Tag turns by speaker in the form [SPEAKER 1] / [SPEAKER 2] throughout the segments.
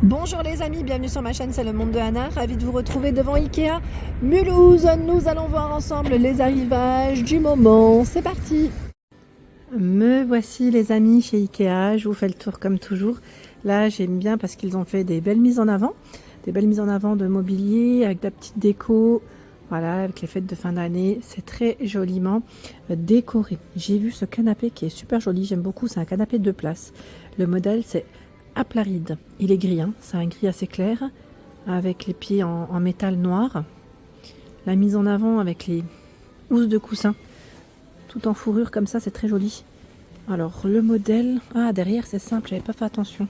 [SPEAKER 1] Bonjour les amis, bienvenue sur ma chaîne, c'est le monde de Anna, ravi de vous retrouver devant Ikea Mulhouse. Nous allons voir ensemble les arrivages du moment, c'est parti. Me voici les amis chez Ikea, je vous fais le tour comme toujours. Là j'aime bien parce qu'ils ont fait des belles mises en avant, de mobilier avec de la petite déco. Voilà, avec les fêtes de fin d'année, c'est très joliment décoré. J'ai vu ce canapé qui est super joli, j'aime beaucoup, c'est un canapé de 2 places. Le modèle c'est Aplaride. Il est gris, hein. C'est un gris assez clair, avec les pieds en métal noir. La mise en avant avec les housses de coussin, tout en fourrure comme ça, c'est très joli. Alors le modèle, ah derrière c'est simple, j'avais pas fait attention.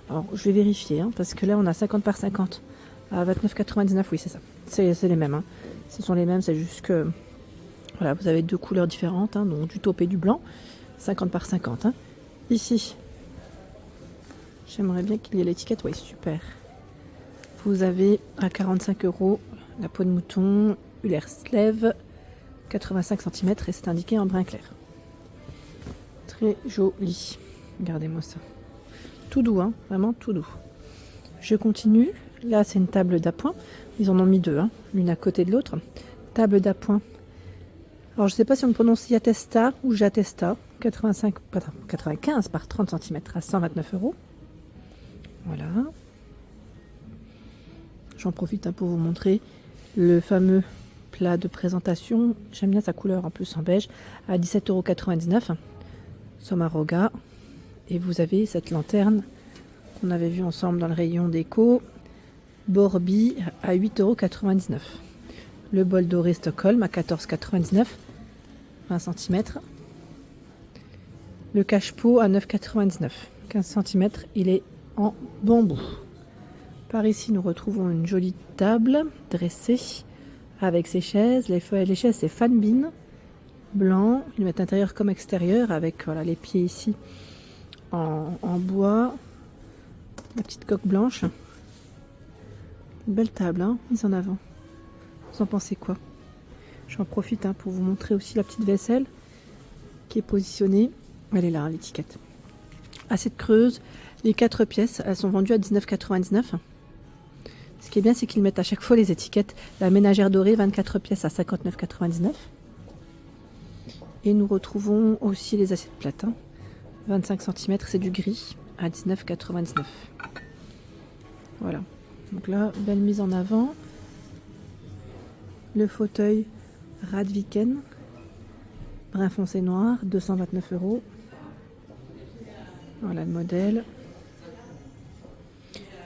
[SPEAKER 1] Alors je vais vérifier, hein, parce que là on a 50 par 50 à 29,99, oui c'est ça. C'est les mêmes, hein. Ce sont les mêmes, c'est juste que voilà, vous avez 2 couleurs différentes, hein, donc du taupe et du blanc, 50 par 50. Hein. Ici, j'aimerais bien qu'il y ait l'étiquette, oui super. Vous avez à 45 € la peau de mouton, Ullerslev, 85 cm et c'est indiqué en brun clair. Très joli, regardez-moi ça. Tout doux, hein, vraiment tout doux. Je continue, là c'est une table d'appoint, ils en ont mis 2, hein, l'une à côté de l'autre. Table d'appoint, alors je ne sais pas si on le prononce Yatesta ou Jatesta, 95 par 30 cm à 129 €. Voilà. J'en profite, hein, pour vous montrer le fameux plat de présentation. J'aime bien sa couleur en plus en beige, à 17,99 €. Sommaroga. Et vous avez cette lanterne qu'on avait vue ensemble dans le rayon déco. Borby à 8,99 €. Le bol doré Stockholm à 14,99 €, 20 cm. Le cache-pot à 9,99 €, 15 cm. Il est en bambou. Par ici, nous retrouvons une jolie table dressée avec ses chaises. Les chaises, c'est fan bean blanc. Ils mettent intérieur comme extérieur avec voilà, les pieds ici en bois. La petite coque blanche. Une belle table, hein, mise en avant. Vous en pensez quoi? J'en profite, hein, pour vous montrer aussi la petite vaisselle qui est positionnée. Elle est là, hein, l'étiquette. Assiette creuse. Les 4 pièces, elles sont vendues à 19,99 €. Ce qui est bien, c'est qu'ils mettent à chaque fois les étiquettes. La ménagère dorée, 24 pièces à 59,99 €. Et nous retrouvons aussi les assiettes plates, hein. 25 cm, c'est du gris, à 19,99 €. Voilà. Donc là, belle mise en avant. Le fauteuil Radviken, brun foncé noir, 229 €. Voilà le modèle.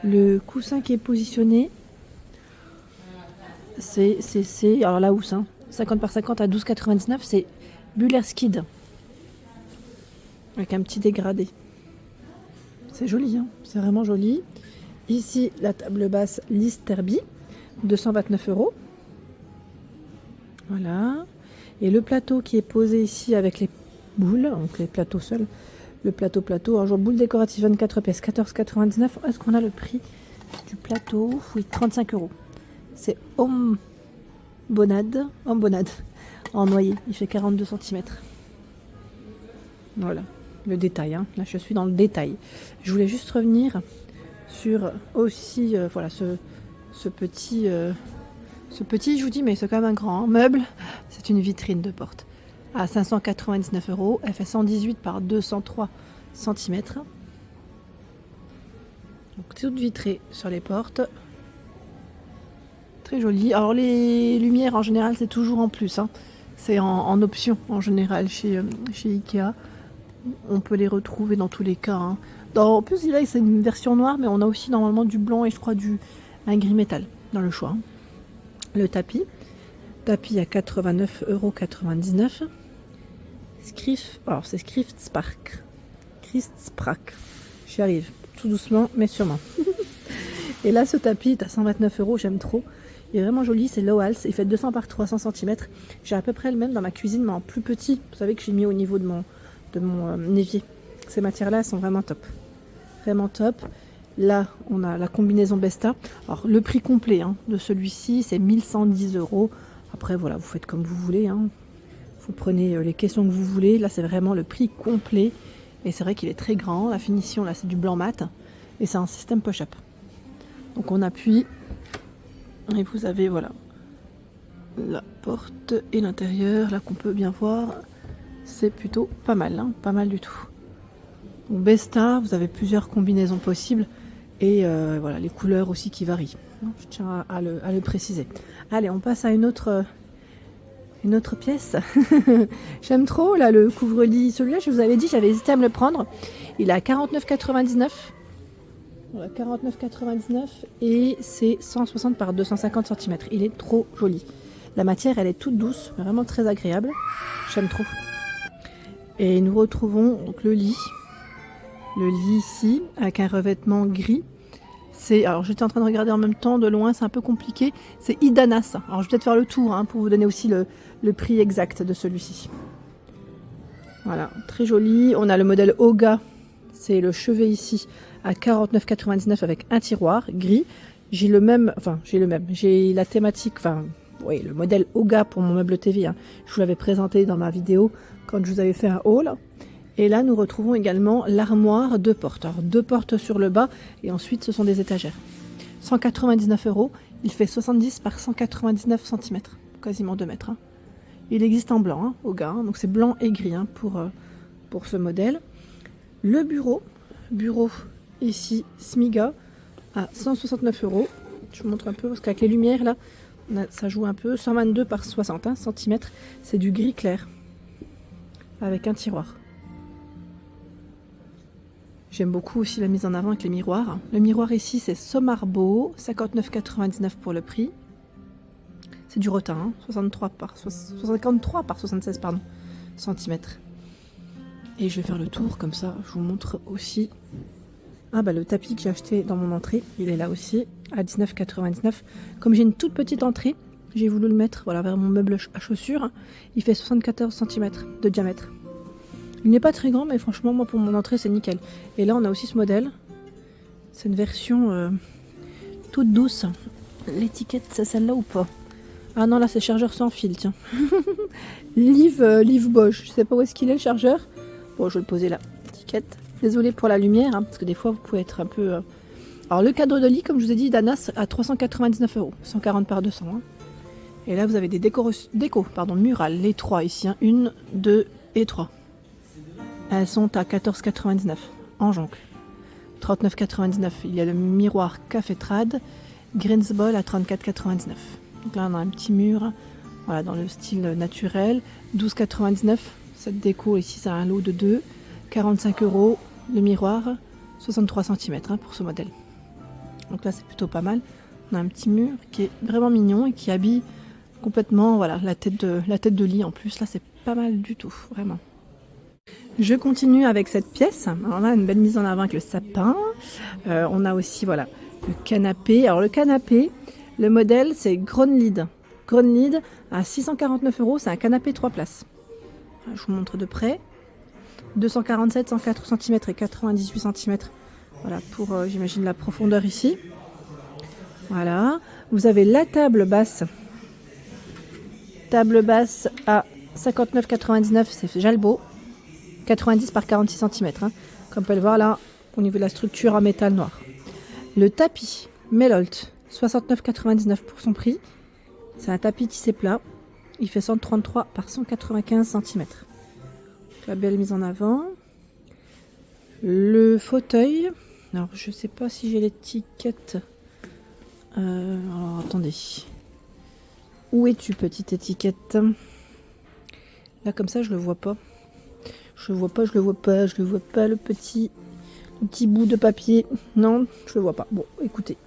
[SPEAKER 1] Le coussin qui est positionné, c'est alors la housse, hein, 50 par 50 à 12,99 €, c'est Bullerskid avec un petit dégradé. C'est joli, hein, c'est vraiment joli. Ici la table basse Listerby, 229 €. Voilà. Et le plateau qui est posé ici avec les boules, donc les plateaux seuls. Le plateau, un jour boule décorative 24 pièces, 14,99 €. Est-ce qu'on a le prix du plateau? Oui, 35 €. C'est Homme Bonade en noyer. Il fait 42 cm. Voilà, le détail, hein. Là, je suis dans le détail. Je voulais juste revenir sur aussi, voilà, ce petit, je vous dis, mais c'est quand même un grand, hein, meuble. C'est une vitrine de porte à 599 €. Elle fait 118 par 203 cm. Donc toute vitrée sur les portes. Très jolie. Alors les lumières en général c'est toujours en plus, hein. C'est en option en général chez Ikea. On peut les retrouver dans tous les cas, hein. En plus là c'est une version noire, mais on a aussi normalement du blanc et je crois un gris métal dans le choix, hein. Le tapis à 89,99 €. Alors c'est Spark. J'y arrive, tout doucement mais sûrement. Et là ce tapis est à 129 €, j'aime trop. Il est vraiment joli, c'est Low Hals, il fait 200 par 300 cm. J'ai à peu près le même dans ma cuisine, mais en plus petit. Vous savez que j'ai mis au niveau de mon évier. Ces matières-là sont vraiment top. Vraiment top. Là, on a la combinaison Besta. Alors, le prix complet, hein, de celui-ci, c'est 1110 €. Après, voilà, vous faites comme vous voulez, hein. Vous prenez les caissons que vous voulez. Là, c'est vraiment le prix complet. Et c'est vrai qu'il est très grand. La finition, là, c'est du blanc mat. Et c'est un système push-up. Donc on appuie et vous avez voilà la porte et l'intérieur là qu'on peut bien voir. C'est plutôt pas mal, hein, pas mal du tout. Donc Besta, vous avez plusieurs combinaisons possibles et voilà les couleurs aussi qui varient. Je tiens à le préciser. Allez, on passe à une autre pièce. J'aime trop là le couvre-lit. Celui-là, je vous avais dit, j'avais hésité à me le prendre. Il est à 49,99. Voilà, 49,99 et c'est 160 par 250 cm. Il est trop joli. La matière, elle est toute douce, vraiment très agréable. J'aime trop. Et nous retrouvons donc le lit. Le lit ici, avec un revêtement gris. Alors j'étais en train de regarder en même temps, de loin, c'est un peu compliqué. C'est Idanas. Alors je vais peut-être faire le tour hein, pour vous donner aussi le prix exact de celui-ci. Voilà, très joli. On a le modèle Oga. C'est le chevet ici à 49,99 avec un tiroir gris. J'ai le même. J'ai la thématique, oui, le modèle Oga pour mon meuble TV. Hein. Je vous l'avais présenté dans ma vidéo quand je vous avais fait un haul. Et là, nous retrouvons également l'armoire 2 portes. Alors, 2 portes sur le bas et ensuite, ce sont des étagères. 199 €. Il fait 70 par 199 cm. Quasiment 2 mètres. Hein. Il existe en blanc, hein, Oga. Hein, donc, c'est blanc et gris hein, pour ce modèle. Le bureau ici, Smiga, à 169 €. Je vous montre un peu parce qu'avec les lumières, là, ça joue un peu. 122 par 60 cm. C'est du gris clair avec un tiroir. J'aime beaucoup aussi la mise en avant avec les miroirs. Le miroir ici, c'est Somarbo, 59,99 € pour le prix. C'est du rotin, hein, 53 par 76 cm. Et je vais faire le tour, comme ça, je vous montre aussi. Le tapis que j'ai acheté dans mon entrée, il est là aussi, à 19,99 €. Comme j'ai une toute petite entrée, j'ai voulu le mettre voilà, vers mon meuble à chaussures. Il fait 74 cm de diamètre. Il n'est pas très grand, mais franchement, moi, pour mon entrée, c'est nickel. Et là, on a aussi ce modèle. C'est une version toute douce. L'étiquette, c'est celle-là ou pas? Ah non, là, c'est chargeur sans fil, tiens. Live Bosch. Je sais pas où est-ce qu'il est, le chargeur. Bon, je vais le poser là. Étiquette. Désolée pour la lumière, hein, parce que des fois, vous pouvez être un peu... Alors, le cadre de lit, comme je vous ai dit, Danas, à 399 €. 140 par 200. Hein. Et là, vous avez des décos murales. Les 3 ici. Hein. 1, 2 et 3. Elles sont à 14,99 € en jonc. 39,99 €. Il y a le miroir Cafétrade. Greensball à 34,99 €. Donc là, on a un petit mur voilà, dans le style naturel. 12,99 €. Cette déco ici, c'est un lot de 2. 45 € le miroir. 63 cm hein, pour ce modèle. Donc là, c'est plutôt pas mal. On a un petit mur qui est vraiment mignon et qui habille complètement voilà, la tête de lit en plus. Là, c'est pas mal du tout, vraiment. Je continue avec cette pièce. Alors là, une belle mise en avant avec le sapin. On a aussi voilà, le canapé. Alors le canapé, le modèle, c'est Gronlid. Gronlid à 649 €. C'est un canapé 3 places. Je vous montre de près. 247, 104 cm et 98 cm. Voilà, pour, j'imagine, la profondeur ici. Voilà. Vous avez la table basse. Table basse à 59,99 €. C'est Jalbo. 90 par 46 cm. Hein. Comme on peut le voir là, au niveau de la structure en métal noir. Le tapis Melolt, 69,99 € pour son prix. C'est un tapis tissé plat. Il fait 133 par 195 cm. La belle mise en avant. Le fauteuil. Alors, je ne sais pas si j'ai l'étiquette. Alors, attendez. Où es-tu, petite étiquette? Là, comme ça, je le vois pas. Je le vois pas, le petit bout de papier. Non, je le vois pas. Bon, écoutez,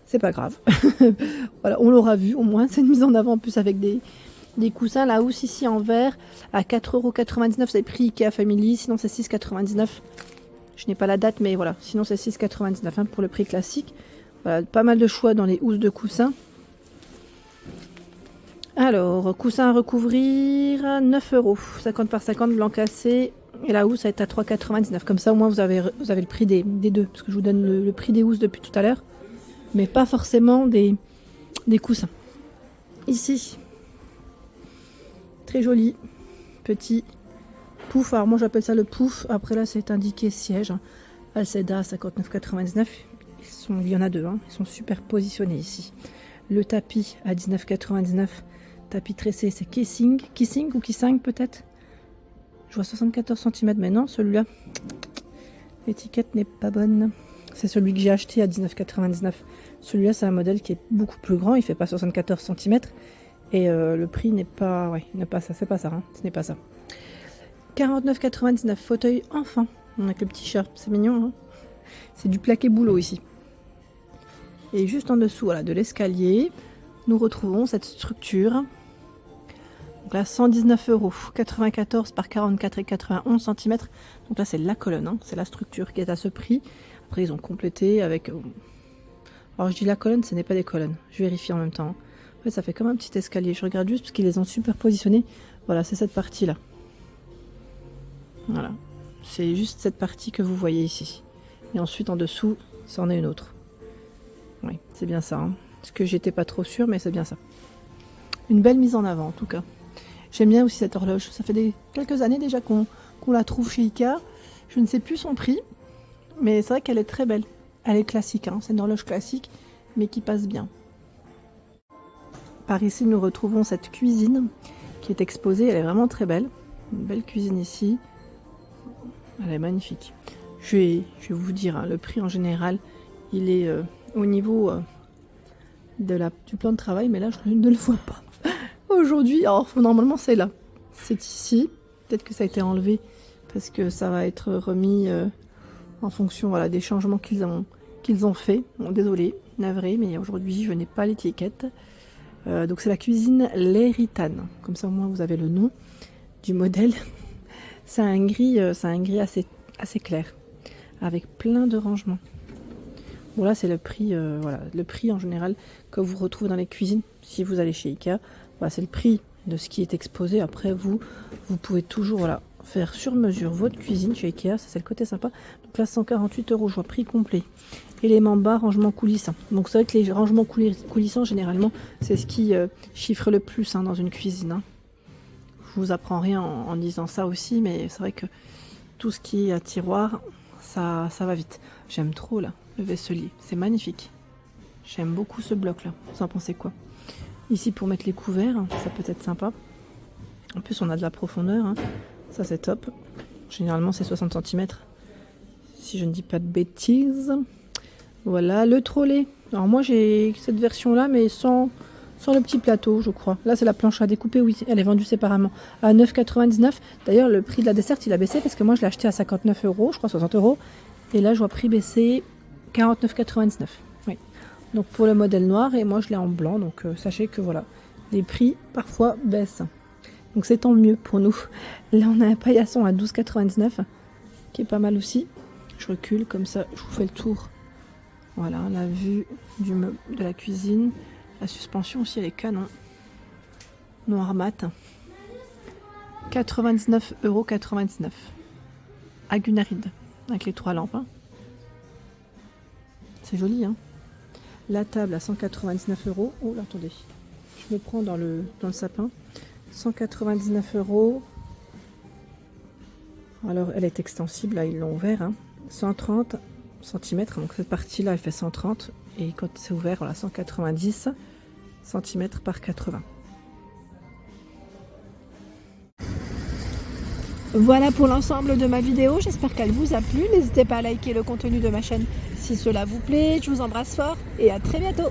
[SPEAKER 1] c'est pas grave. Voilà, on l'aura vu au moins. C'est une mise en avant en plus avec des coussins. La housse ici en verre à 4,99 €. C'est prix Ikea Family. Sinon, c'est 6,99 €. Je n'ai pas la date, mais voilà. Sinon, c'est 6,99 € hein, pour le prix classique. Voilà, pas mal de choix dans les housses de coussins. Alors, coussin à recouvrir, 9 €, 50 par 50, blanc cassé, et la housse est à 3,99 €. Comme ça, au moins, vous avez le prix des deux, parce que je vous donne le prix des housses depuis tout à l'heure, mais pas forcément des coussins. Ici, très joli, petit pouf. Alors moi, j'appelle ça le pouf. Après là, c'est indiqué siège. Alceda à 59,99. Il y en a deux, hein. Ils sont super positionnés ici. Le tapis à 19,99. Tapis tressé, c'est Kissing ou Kissing peut-être. Je vois 74 cm, mais non, celui-là, l'étiquette n'est pas bonne. C'est celui que j'ai acheté à 19,99. Celui-là, c'est un modèle qui est beaucoup plus grand, il fait pas 74 cm. Et le prix n'est pas... Ouais, n'est pas ça, c'est pas ça, hein. Ce n'est pas ça. 49,99, fauteuil enfant, avec le petit chat, c'est mignon, hein. C'est du plaqué boulot ici. Et juste en dessous, voilà, de l'escalier, nous retrouvons cette structure. Donc là, 119 €, 94 par 44 et 91 cm. Donc là, c'est la colonne, hein. C'est la structure qui est à ce prix. Après, ils ont complété avec... Alors, je dis la colonne, ce n'est pas des colonnes. Je vérifie en même temps. En fait, ça fait comme un petit escalier. Je regarde juste parce qu'ils les ont superpositionnés. Voilà, c'est cette partie-là. Voilà. C'est juste cette partie que vous voyez ici. Et ensuite, en dessous, c'en est une autre. Oui, c'est bien ça, hein. Parce que j'étais pas trop sûre, mais c'est bien ça. Une belle mise en avant, en tout cas. J'aime bien aussi cette horloge. Ça fait quelques années déjà qu'on la trouve chez Ikea. Je ne sais plus son prix, mais c'est vrai qu'elle est très belle. Elle est classique, hein. C'est une horloge classique, mais qui passe bien. Par ici, nous retrouvons cette cuisine qui est exposée. Elle est vraiment très belle. Une belle cuisine ici. Elle est magnifique. Je vais vous dire, hein, le prix en général, il est au niveau du plan de travail, mais là, je ne le vois pas. Aujourd'hui, alors normalement, c'est là. C'est ici. Peut-être que ça a été enlevé parce que ça va être remis en fonction, voilà, des changements qu'ils ont fait. Bon, désolé, navré, mais aujourd'hui, je n'ai pas l'étiquette. Donc, c'est la cuisine L'Héritane. Comme ça, au moins, vous avez le nom du modèle. C'est un gris assez clair, avec plein de rangements. Bon, là, c'est le prix, voilà, le prix en général que vous retrouvez dans les cuisines si vous allez chez Ikea. Voilà, c'est le prix de ce qui est exposé. Après, vous pouvez toujours, voilà, faire sur mesure votre cuisine chez Ikea. Ça, c'est le côté sympa. Donc là, 148 €, je vois prix complet. Éléments bas, rangement coulissant. Donc c'est vrai que les rangements coulissants, généralement, c'est ce qui chiffre le plus, hein, dans une cuisine, hein. Je vous apprends rien en disant ça aussi, mais c'est vrai que tout ce qui est à tiroir, ça va vite. J'aime trop là, le vaisselier, c'est magnifique. J'aime beaucoup ce bloc là. Vous en pensez quoi? Ici pour mettre les couverts, ça peut être sympa. En plus on a de la profondeur, hein. Ça c'est top. Généralement c'est 60 cm, si je ne dis pas de bêtises. Voilà le trolley. Alors moi j'ai cette version là, mais sans le petit plateau, je crois. Là, c'est la planche à découper, oui, elle est vendue séparément à 9,99 €. D'ailleurs, le prix de la desserte, il a baissé parce que moi, je l'ai acheté à 59 €, je crois 60 €. Et là, je vois prix baisser 49,99 €. Oui. Donc, pour le modèle noir, et moi, je l'ai en blanc. Donc, sachez que voilà, les prix, parfois, baissent. Donc, c'est tant mieux pour nous. Là, on a un paillasson à 12,99 €, qui est pas mal aussi. Je recule, comme ça, je vous fais le tour. Voilà, la vue de la cuisine. La suspension aussi, elle est canon. Noir mat. 99,99 €. À Gunnarid, avec les 3 lampes, hein. C'est joli, hein. La table à 199 €. Oh là, attendez. Je me prends dans le sapin. 199 €. Alors, elle est extensible, là, ils l'ont ouvert, hein. 130 cm. Donc, cette partie-là, elle fait 130. Et quand c'est ouvert, voilà, 190 cm par 80. Voilà pour l'ensemble de ma vidéo, j'espère qu'elle vous a plu. N'hésitez pas à liker le contenu de ma chaîne si cela vous plaît. Je vous embrasse fort et à très bientôt.